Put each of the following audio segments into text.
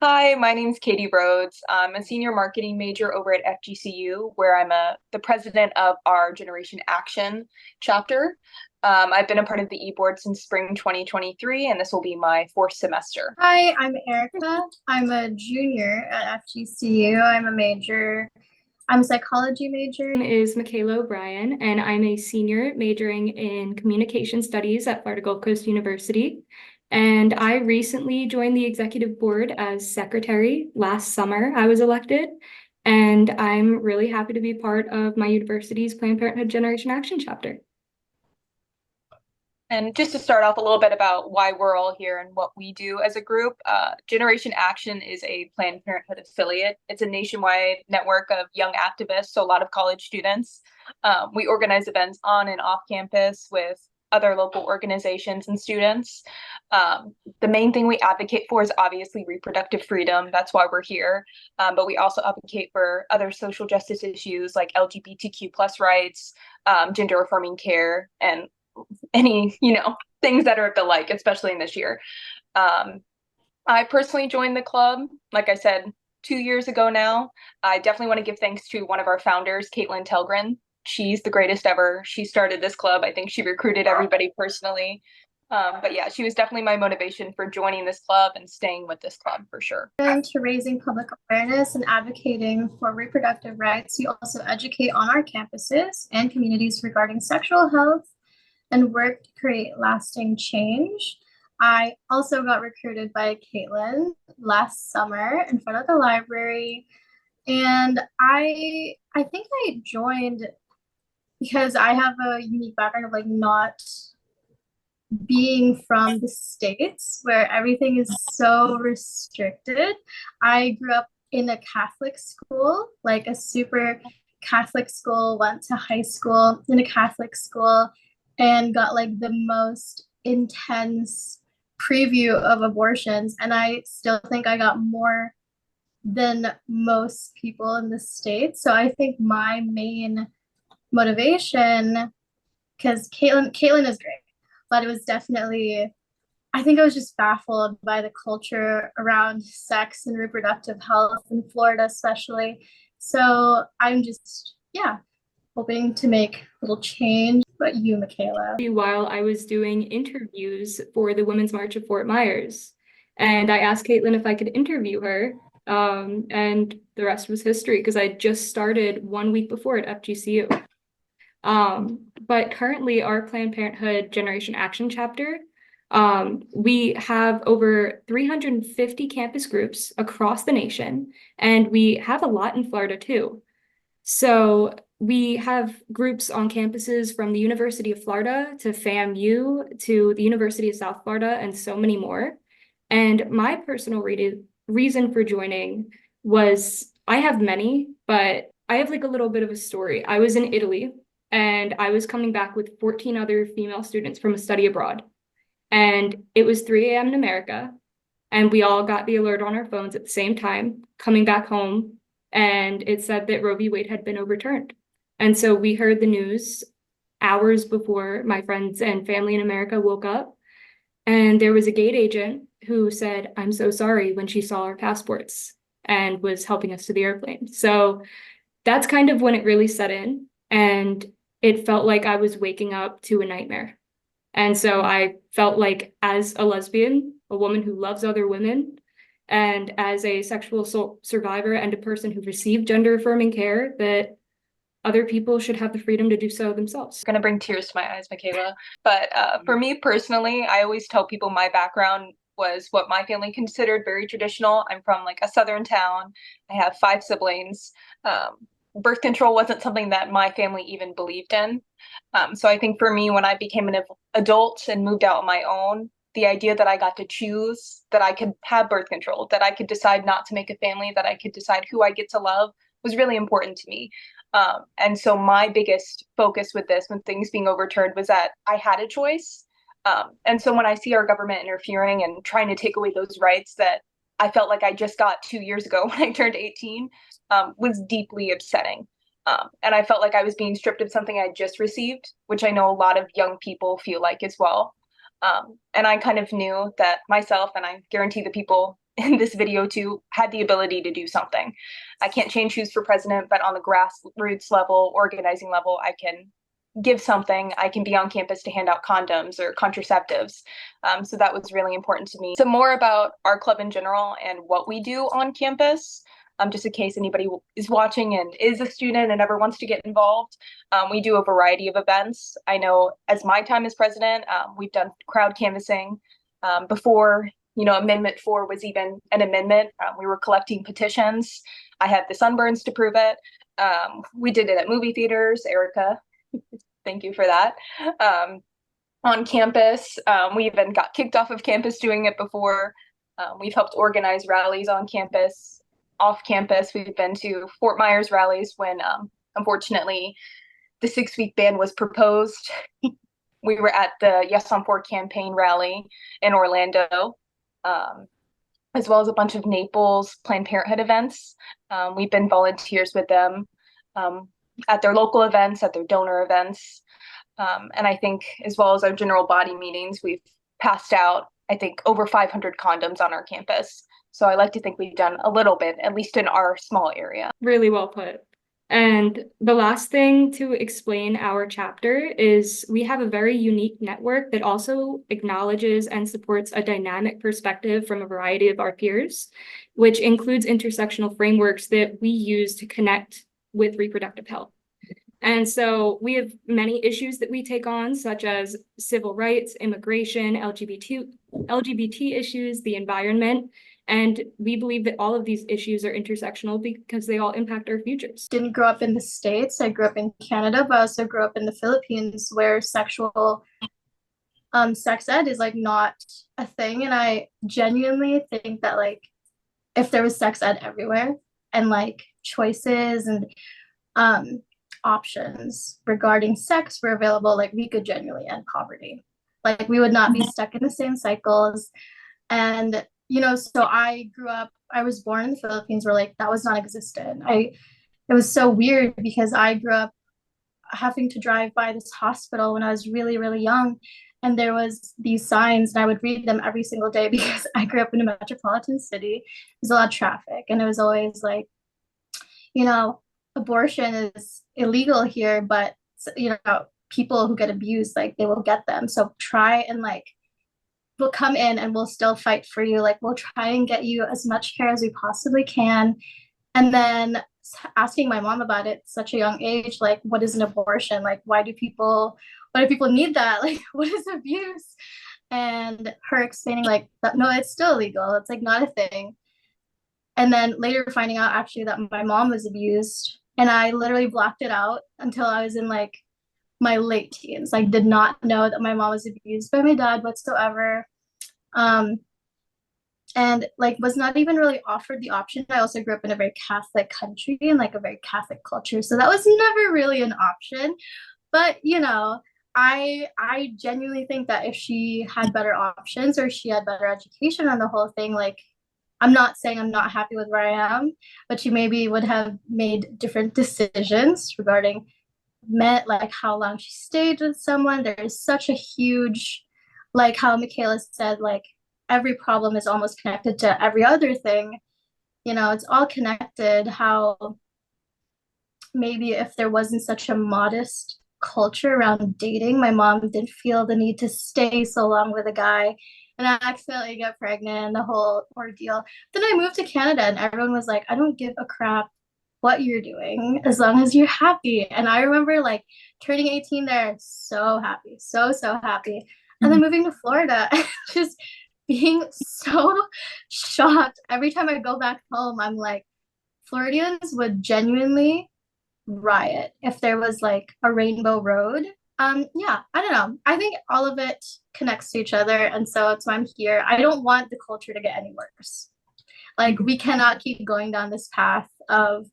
Hi, my name's Katie Rhodes. I'm a senior marketing major over at FGCU, where I'm the president of our Generation Action chapter. I've been a part of the e-board since spring 2023, and this will be my fourth semester. Hi, I'm Erica. I'm a junior at FGCU. I'm a psychology major. Name is MICHAELA O'Brien, and I'm a senior majoring in communication studies at Florida Gulf Coast University. And I recently joined the executive board as secretary. Last summer, I was elected, and I'm really happy to be part of my university's Planned Parenthood Generation Action chapter. And just to start off a little bit about why we're all here and what we do as a group, Generation Action is a Planned Parenthood affiliate. It's a nationwide network of young activists, so a lot of college students. We organize events on and off campus with other local organizations and students. The main thing we advocate for is obviously reproductive freedom. That's why we're here. But we also advocate for other social justice issues like LGBTQ plus rights, gender affirming care, and any things that are of the like, especially in this year. I personally joined the club, like I said, 2 years ago now. I definitely want to give thanks to one of our founders, Caitlin Telgren. She's the greatest ever. She started this club. I think she recruited everybody personally. But yeah, she was definitely my motivation for joining this club and staying with this club for sure. And to raising public awareness and advocating for reproductive rights, you also educate on our campuses and communities regarding sexual health and work to create lasting change. I also got recruited by Caitlin last summer in front of the library. And I think I joined because I have a unique background of not being from the States where everything is so restricted. I grew up in a Catholic school, like a super Catholic school, went to high school in a Catholic school, and got the most intense preview of abortions. And I still think I got more than most people in the States. So I think my main motivation, because Caitlin is great, but it was definitely, I think I was just baffled by the culture around sex and reproductive health in Florida, especially. So I'm just, hoping to make a little change. But you, MICHAELA? While I was doing interviews for the Women's March of Fort Myers, and I asked Caitlin if I could interview her, and the rest was history because I just started 1 week before at FGCU. But currently our Planned Parenthood Generation Action chapter, we have over 350 campus groups across the nation, and we have a lot in Florida too. So we have groups on campuses from the University of Florida to FAMU to the University of South Florida and so many more. And my personal reason for joining was, I have many, but I have a little bit of a story. I was in Italy and I was coming back with 14 other female students from a study abroad. And it was 3 a.m. in America, and we all got the alert on our phones at the same time, coming back home, and it said that Roe v. Wade had been overturned. And so we heard the news hours before my friends and family in America woke up, and there was a gate agent who said, "I'm so sorry," when she saw our passports and was helping us to the airplane. So that's kind of when it really set in, and it felt like I was waking up to a nightmare. And so I felt like, as a lesbian, a woman who loves other women, and as a sexual assault survivor and a person who received gender affirming care, that other people should have the freedom to do so themselves. It's gonna bring tears to my eyes, MICHAELA. But for me personally, I always tell people my background was what my family considered very traditional. I'm from a southern town. I have 5 siblings. Birth control wasn't something that my family even believed in. So I think for me, when I became an adult and moved out on my own, the idea that I got to choose, that I could have birth control, that I could decide not to make a family, that I could decide who I get to love, was really important to me. And so my biggest focus with this, when things being overturned, was that I had a choice. And so when I see our government interfering and trying to take away those rights that I felt like I just got 2 years ago when I turned 18, was deeply upsetting. And I felt like I was being stripped of something I just received, which I know a lot of young people feel like as well. And I kind of knew that myself, and I guarantee the people in this video too, had the ability to do something. I can't change who's for president, but on the grassroots level, organizing level, I can give something. I can be on campus to hand out condoms or contraceptives. So that was really important to me. So more about our club in general and what we do on campus. Just in case anybody is watching and is a student and ever wants to get involved, we do a variety of events. I know as my time as president, we've done crowd canvassing before, Amendment 4 was even an amendment. We were collecting petitions. I have the sunburns to prove it. We did it at movie theaters. ERIKA, thank you for that. On campus, we even got kicked off of campus doing it before. We've helped organize rallies on campus. Off campus, we've been to Fort Myers rallies when, unfortunately, the 6-week ban was proposed. We were at the Yes on 4 campaign rally in Orlando, as well as a bunch of Naples Planned Parenthood events. We've been volunteers with them at their local events, at their donor events. And I think as well as our general body meetings, we've passed out, I think, over 500 condoms on our campus. So I like to think we've done a little bit, at least in our small area. Really well put. And the last thing to explain our chapter is we have a very unique network that also acknowledges and supports a dynamic perspective from a variety of our peers, which includes intersectional frameworks that we use to connect with reproductive health. And so we have many issues that we take on, such as civil rights, immigration, LGBT issues, the environment. And we believe that all of these issues are intersectional because they all impact our futures. Didn't grow up in the States. I grew up in Canada, but I also grew up in the Philippines, where sexual sex ed is like not a thing. And I genuinely think that like if there was sex ed everywhere and like choices and options regarding sex were available, like we could genuinely end poverty. Like we would not be stuck in the same cycles. And so I was born in the Philippines where like that was non-existent. It was so weird because I grew up having to drive by this hospital when I was really, really young. And there was these signs and I would read them every single day because I grew up in a metropolitan city. There's a lot of traffic and it was always like, abortion is illegal here, but people who get abused, like they will get them. So try and like, we'll come in and we'll still fight for you. Like we'll try and get you as much care as we possibly can. And then asking my mom about it at such a young age, like what is an abortion? Like why do people need that? Like what is abuse? And her explaining like that, no, it's still illegal. It's like not a thing. And then later finding out actually that my mom was abused, and I literally blocked it out until I was in like my late teens. Like did not know that my mom was abused by my dad whatsoever. And like was not even really offered the option. I also grew up in a very Catholic country and like a very Catholic culture. So that was never really an option. But I genuinely think that if she had better options or she had better education on the whole thing, like I'm not saying I'm not happy with where I am, but she maybe would have made different decisions regarding like how long she stayed with someone. There's such a huge, like how MICHAELA said, like every problem is almost connected to every other thing. It's all connected. How maybe if there wasn't such a modest culture around dating, my mom didn't feel the need to stay so long with a guy and I accidentally get pregnant and the whole ordeal. Then I moved to Canada and everyone was like, I don't give a crap what you're doing as long as you're happy. And I remember like turning 18 there, so happy, so happy. And then moving to Florida and just being so shocked. Every time I go back home, I'm like, Floridians would genuinely riot if there was like a rainbow road. Yeah, I don't know. I think all of it connects to each other. And so that's why I'm here. I don't want the culture to get any worse. Like we cannot keep going down this path of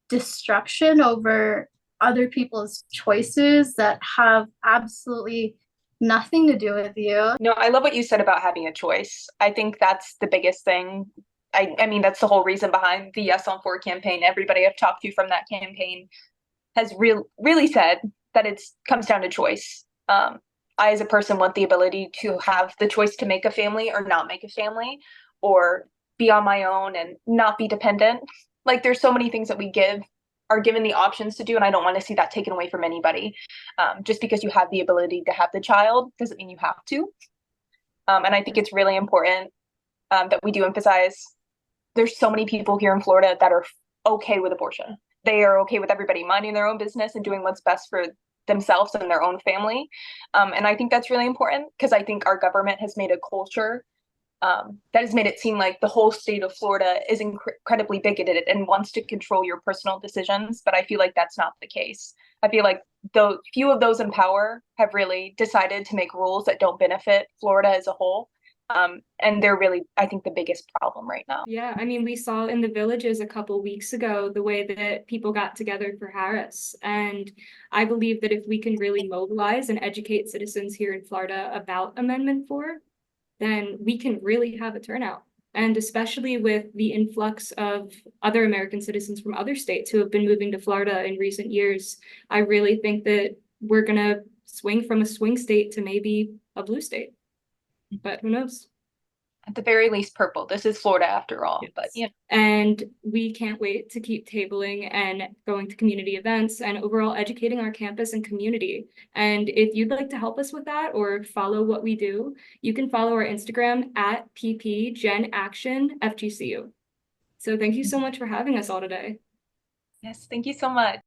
destruction over other people's choices that have absolutely nothing to do with you. No, I love what you said about having a choice. I think that's the biggest thing. I mean, that's the whole reason behind the Yes on 4 campaign. Everybody I've talked to from that campaign has really said that it comes down to choice. I, as a person, want the ability to have the choice to make a family or not make a family, or be on my own and not be dependent. Like there's so many things that we are given the options to do, and I don't want to see that taken away from anybody. Just because you have the ability to have the child doesn't mean you have to. And I think it's really important that we do emphasize there's so many people here in Florida that are okay with abortion. They are okay with everybody minding their own business and doing what's best for themselves and their own family. And I think that's really important because I think our government has made a culture that has made it seem like the whole state of Florida is incredibly bigoted and wants to control your personal decisions. But I feel like that's not the case. I feel like the few of those in power have really decided to make rules that don't benefit Florida as a whole. And they're really, I think, the biggest problem right now. Yeah, I mean, we saw in the Villages a couple weeks ago the way that people got together for Harris. And I believe that if we can really mobilize and educate citizens here in Florida about Amendment 4, then we can really have a turnout. And especially with the influx of other American citizens from other states who have been moving to Florida in recent years, I really think that we're going to swing from a swing state to maybe a blue state. But who knows? At the very least, purple. This is Florida after all. Yes. But yeah. And we can't wait to keep tabling and going to community events and overall educating our campus and community. And if you'd like to help us with that or follow what we do, you can follow our Instagram at ppgenaction FGCU. So thank you so much for having us all today. Yes, thank you so much.